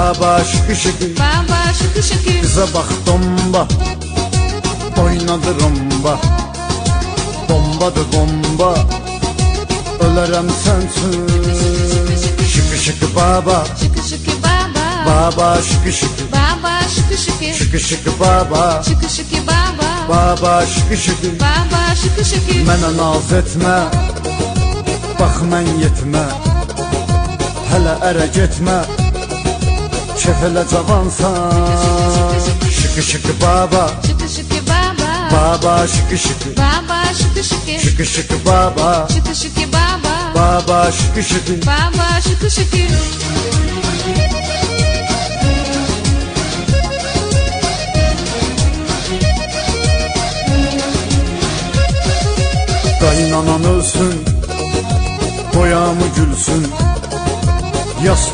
Baba şıkı şıkı, baba şıkı şıkı. kıza bak domba, oynadı romba. Bombadır bomba, ölərəm sensin. Şıkı şıkı baba, Şıkı şıkı baba, baba şıkı şıkı, baba şıkı şıkı. şıkı şıkı baba, Şıkı şıkı baba, baba şıkı şıkı. baba şıkı şıkı. Mənə naz etmə, bax mən yetmə, hələ ərə getmə, kef elə cavansan. Şıkı şıkı baba, Şıkı şıkı baba, baba şıkı şıkı, baba şıkı şıkı. şıkı şıkı baba, Şıkı şıkı baba, baba şıkı şıkı. baba şıkı şıkı. Qaynanan ölsün, boyamı gülsün, yas